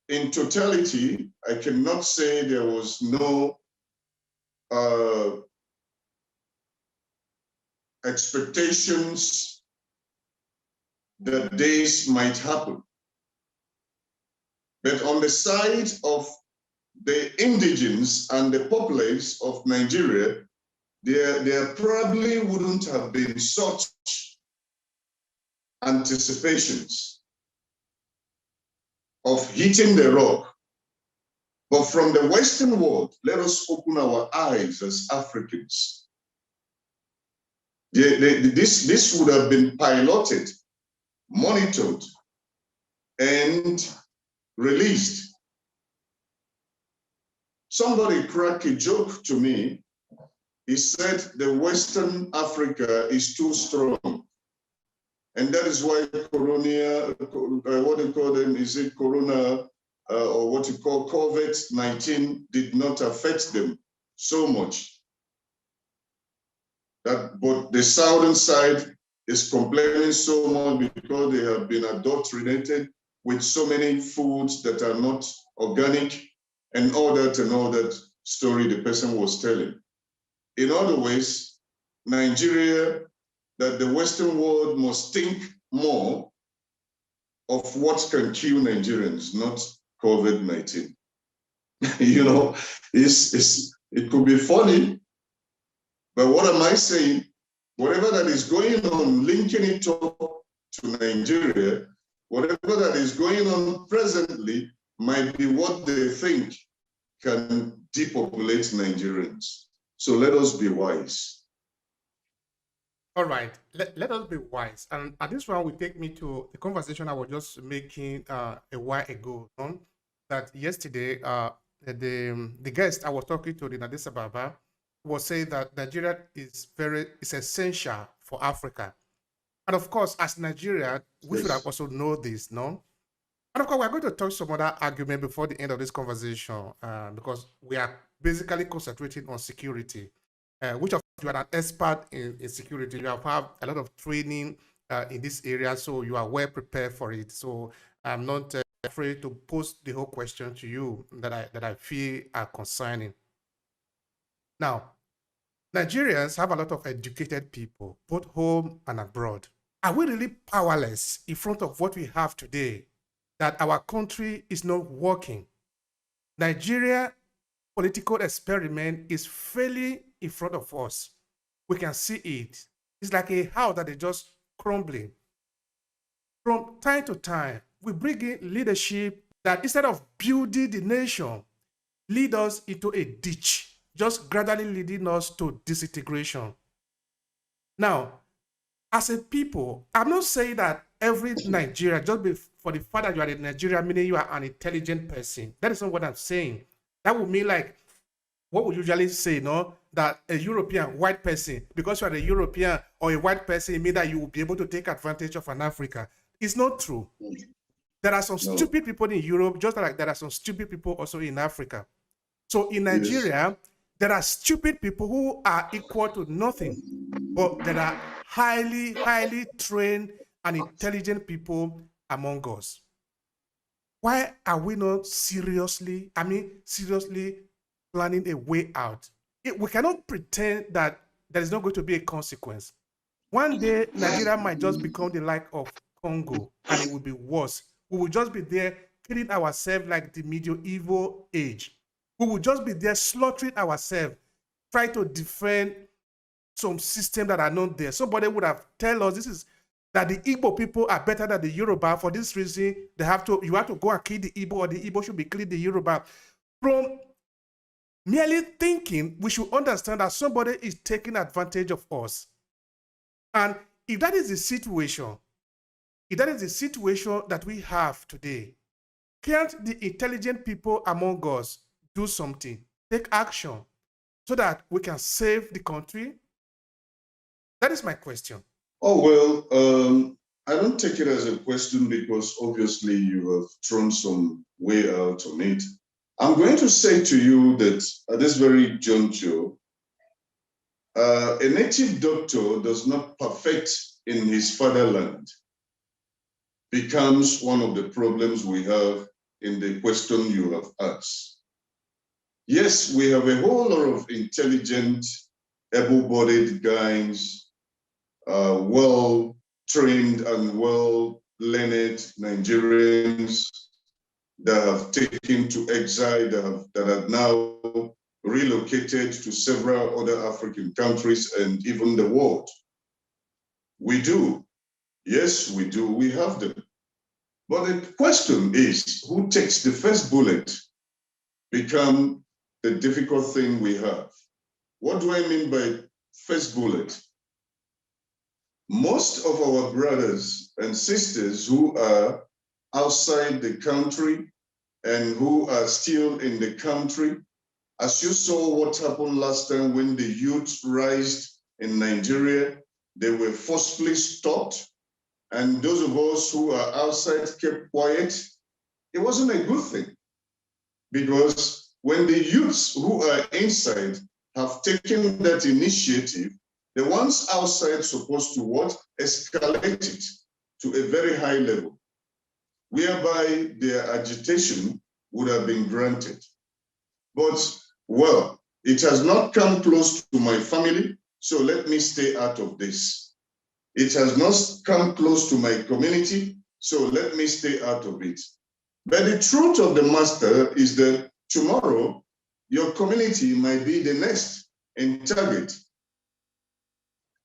in totality, I cannot say there was no expectations that this might happen. But on the side of the indigenes and the populace of Nigeria, there probably wouldn't have been such anticipations of hitting the rock. But from the Western world, let us open our eyes as Africans. This would have been piloted, monitored, and released. Somebody cracked a joke to me. He said the Western Africa is too strong. And that is why Corona, what do you call them? Is it Corona or what you call COVID-19 did not affect them so much. But the southern side is complaining so much because they have been indoctrinated with so many foods that are not organic and all that story the person was telling. In other ways, Nigeria, that the Western world must think more of what can kill Nigerians, not COVID-19. You know, it could be funny, but what am I saying? Whatever that is going on, linking it up to Nigeria, whatever that is going on presently might be what they think can depopulate Nigerians. So let us be wise. All right, let us be wise. And this one will take me to the conversation I was just making a while ago. That yesterday, the guest I was talking to in Addis Ababa was saying that Nigeria is essential for Africa. And of course, as Nigeria, we should have also know this, no? And of course, we're going to touch some other argument before the end of this conversation because we are basically concentrating on security, which of you are an expert in security. You have had a lot of training in this area, so you are well prepared for it. So I'm not afraid to pose the whole question to you that I feel are concerning. Now, Nigerians have a lot of educated people, both home and abroad. Are we really powerless in front of what we have today, that our country is not working? Nigeria political experiment is failing in front of us. We can see it. It's like a house that is just crumbling. From time to time, we bring in leadership that instead of building the nation, lead us into a ditch, just gradually leading us to disintegration. Now, as a people, I'm not saying that every Nigerian, for the fact that you are a Nigerian, meaning you are an intelligent person. That is not what I'm saying. That would mean like what we usually say, no? That a European white person, because you are a European or a white person, it means that you will be able to take advantage of an Africa. It's not true. There are some stupid people in Europe, just like there are some stupid people also in Africa. So in Nigeria, there are stupid people who are equal to nothing, but there are highly, highly trained and intelligent people among us. Why are we not seriously planning a way out? We cannot pretend that there is not going to be a consequence. One day, Nigeria might just become the like of Congo, and it will be worse. We will just be there killing ourselves like the medieval age. We will just be there slaughtering ourselves, trying to defend some system that are not there. Somebody would have tell us that the Igbo people are better than the Yoruba. For this reason, you have to go and kill the Igbo, or the Igbo should be killing the Yoruba. From merely thinking, we should understand that somebody is taking advantage of us. And if that is the situation that we have today, can't the intelligent people among us do something, take action, so that we can save the country? That is my question. Oh, well, I don't take it as a question because obviously you have thrown some way out on it. I'm going to say to you that at this very juncture, a native doctor does not perfect in his fatherland becomes one of the problems we have in the question you have asked. Yes, we have a whole lot of intelligent, able-bodied guys, well-trained and well-learned Nigerians that have taken to exile, that have now relocated to several other African countries and even the world. We do. Yes, we do. We have them. But the question is, who takes the first bullet become the difficult thing we have. What do I mean by first bullet? Most of our brothers and sisters who are outside the country and who are still in the country, as you saw what happened last time when the youth rised in Nigeria, they were forcibly stopped. And those of us who are outside kept quiet. It wasn't a good thing, because when the youths who are inside have taken that initiative, the ones outside supposed to what? Escalate it to a very high level, whereby their agitation would have been granted. But, well, it has not come close to my family, so let me stay out of this. It has not come close to my community, so let me stay out of it. But the truth of the matter is that tomorrow, your community might be the next in target.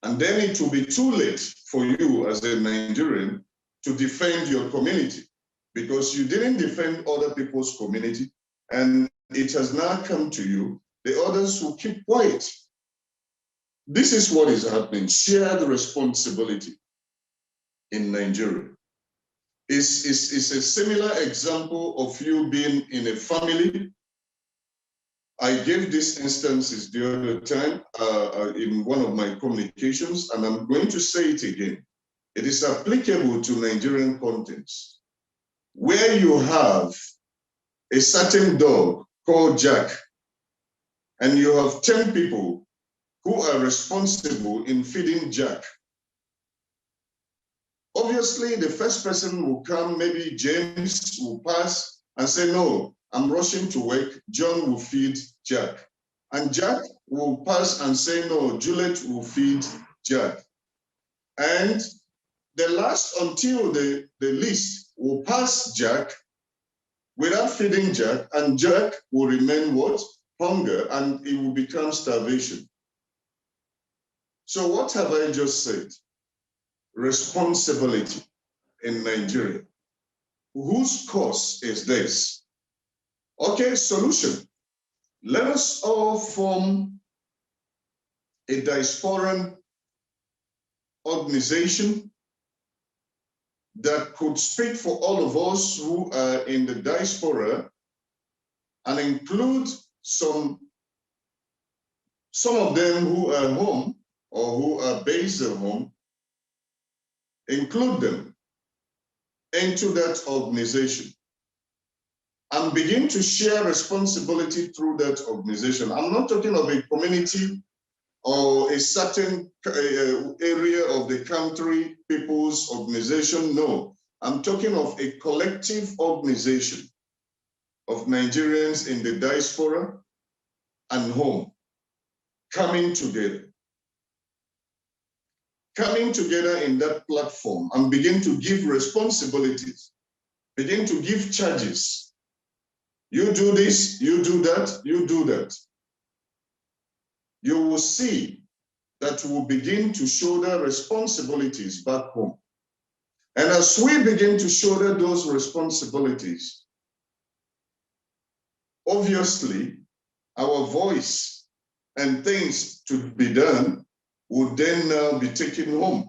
And then it will be too late for you as a Nigerian to defend your community, because you didn't defend other people's community, and it has now come to you. The others will keep quiet. This is what is happening. Shared responsibility in Nigeria. Is a similar example of you being in a family. I gave these instances the other time in one of my communications, and I'm going to say it again. It is applicable to Nigerian contents. Where you have a certain dog called Jack, and you have 10 people who are responsible in feeding Jack. Obviously, the first person will come, maybe James will pass and say, no, I'm rushing to work. John will feed Jack. And Jack will pass and say, no, Juliet will feed Jack. And the last, until the least, will pass Jack without feeding Jack, and Jack will remain what? Hunger, and it will become starvation. So what have I just said? Responsibility in Nigeria. Whose cause is this? Okay, solution. Let us all form a diasporan organization that could speak for all of us who are in the diaspora, and include some of them who are home or who are based at home, include them into that organization and begin to share responsibility through that organization. I'm not talking of a community or a certain area of the country, people's organization. No, I'm talking of a collective organization of Nigerians in the diaspora and home coming together in that platform and begin to give responsibilities, begin to give charges. You do this, you do that, you do that. You will see that we'll begin to shoulder responsibilities back home. And as we begin to shoulder those responsibilities, obviously, our voice and things to be done will then now be taken home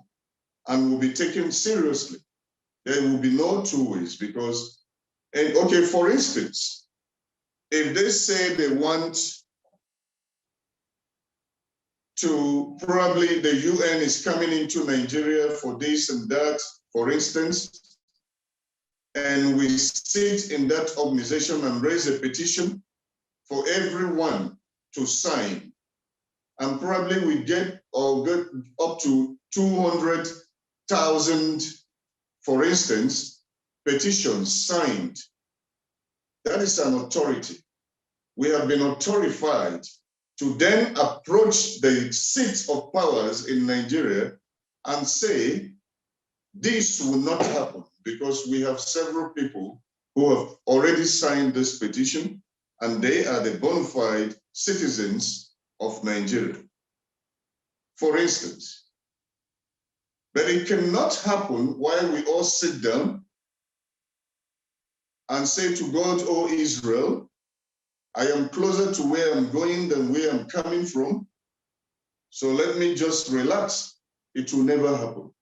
and will be taken seriously. There will be no two ways, because, and okay, for instance, if they say they want to, probably the UN is coming into Nigeria for this and that, for instance, and we sit in that organization and raise a petition for everyone to sign, and probably we get up to 200,000, for instance, petitions signed That is an authority. We have been authorified to then approach the seats of powers in Nigeria and say, this will not happen, because we have several people who have already signed this petition, and they are the bona fide citizens of Nigeria. For instance, but it cannot happen while we all sit down and say to God, "Oh Israel, I am closer to where I'm going than where I'm coming from, so let me just relax." It will never happen.